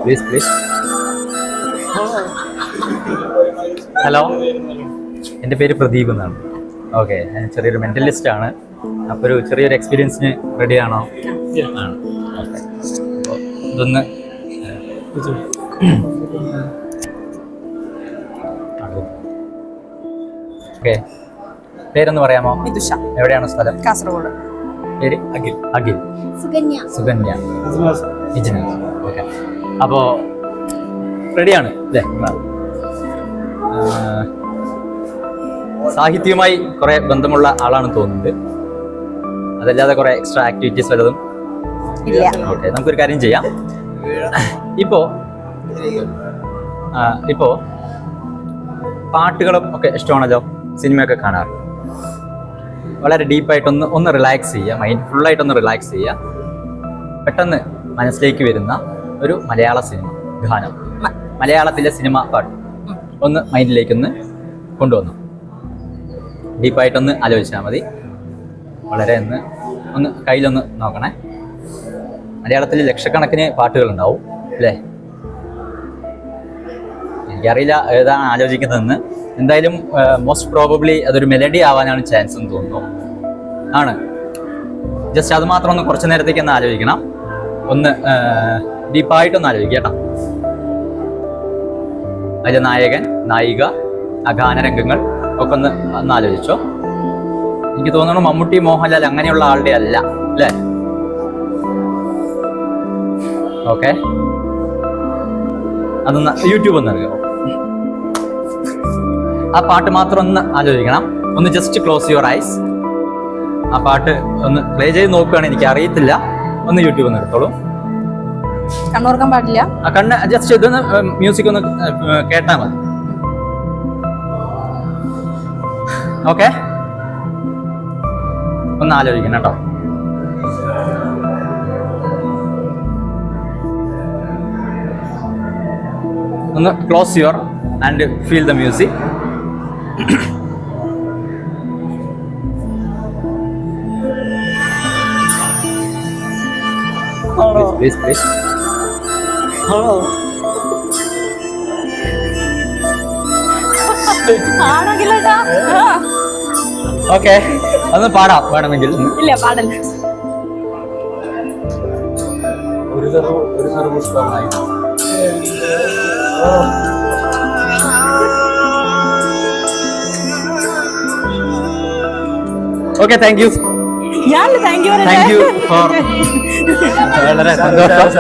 Please. Hello, എൻ്റെ പേര് പ്രദീപ് എന്നാണ്. ഓക്കെ, ഞാൻ ചെറിയൊരു മെൻ്റലിസ്റ്റ് ആണ്. അപ്പോൾ ഒരു ചെറിയൊരു എക്സ്പീരിയൻസിന് റെഡിയാണോ? ആണ്. ഓക്കെ, അപ്പോൾ ഇതൊന്ന് ഓക്കെ. പേരൊന്ന് പറയാമോ? മിതുഷ. എവിടെയാണ് സ്ഥലം? കാസർഗോഡ്. പേര്? അഖിൽ. സുകന്യ. ഇജ്നസ്. ഓക്കെ, അപ്പോൾ റെഡിയാണ് അല്ലേ? സാഹിത്യവുമായി കുറെ ബന്ധമുള്ള ആളാണ് തോന്നുന്നത്. അതല്ലാതെ കുറെ എക്സ്ട്രാ ആക്ടിവിറ്റീസ് വല്ലതും? ഓക്കെ, നമുക്കൊരു കാര്യം ചെയ്യാം. ഇപ്പോ പാട്ടുകളും ഒക്കെ ഇഷ്ടമാണല്ലോ, സിനിമയൊക്കെ കാണാറുണ്ട്. വളരെ ഡീപ്പായിട്ടൊന്ന് റിലാക്സ് ചെയ്യുക, മൈൻഡ് ഫുള്ളായിട്ടൊന്ന് റിലാക്സ് ചെയ്യുക. പെട്ടെന്ന് മനസ്സിലേക്ക് വരുന്ന ഒരു മലയാള സിനിമ ഗാനം, മലയാളത്തിലെ സിനിമ പാട്ട് ഒന്ന് മൈൻഡിലേക്കൊന്ന് കൊണ്ടുവന്നു. ഡീപ്പായിട്ടൊന്ന് ആലോചിച്ചാൽ മതി. വളരെ ഒന്ന് കയ്യിലൊന്ന് നോക്കണേ. മലയാളത്തിൽ ലക്ഷക്കണക്കിന് പാട്ടുകളുണ്ടാവും അല്ലേ? എനിക്കറിയില്ല ഏതാണ് ആലോചിക്കുന്നതെന്ന്. എന്തായാലും മോസ്റ്റ് പ്രോബബ്ലി അതൊരു മെലഡി ആവാനാണ് ചാൻസ് എന്ന് തോന്നുന്നു. ആണ്. ജസ്റ്റ് അത് മാത്രം ഒന്ന് കുറച്ച് നേരത്തേക്ക് ഒന്ന് ആലോചിക്കണം. ഒന്ന് ഡീപ്പായിട്ടൊന്ന് ആലോചിക്കുക കേട്ടോ. അതിലെ നായകൻ, നായിക, ആ ഗാനരംഗങ്ങൾ ഒക്കെ ഒന്ന് ആലോചിച്ചോ. എനിക്ക് തോന്നുന്നു മമ്മൂട്ടി, മോഹൻലാൽ അങ്ങനെയുള്ള ആളുടെ അല്ല അല്ലേ? ഓക്കെ, അതൊന്ന് യൂട്യൂബ് ഒന്ന് അറിയാമോ? ആ പാട്ട് മാത്രം ഒന്ന് ആലോചിക്കണം. ഒന്ന് ജസ്റ്റ് ക്ലോസ് യുവർ ഐസ്. ആ പാട്ട് ഒന്ന് പ്ലേ ചെയ്ത് നോക്കുകയാണ്. എനിക്ക് അറിയത്തില്ല, ഒന്ന് യൂട്യൂബ് ഒന്ന് എടുത്തോളൂ. കണ്ണോർക്കാൻ പാടില്ല. ആ കണ്ണ് ജസ്റ്റ് ഇതൊന്ന് മ്യൂസിക് ഒന്ന് കേട്ടാൽ മതി. ഓക്കെ, ഒന്ന് ആലോചിക്കണം കേട്ടോ. ഒന്ന് close your and feel the music. Please. Okay, അതൊന്ന് പാടാം വേണമെങ്കിൽ. ഇല്ല, പാടല്ല. ഒരു സർവപുഷ്പമായി. Okay, thank you. Thank you for വളരെ സന്തോഷം.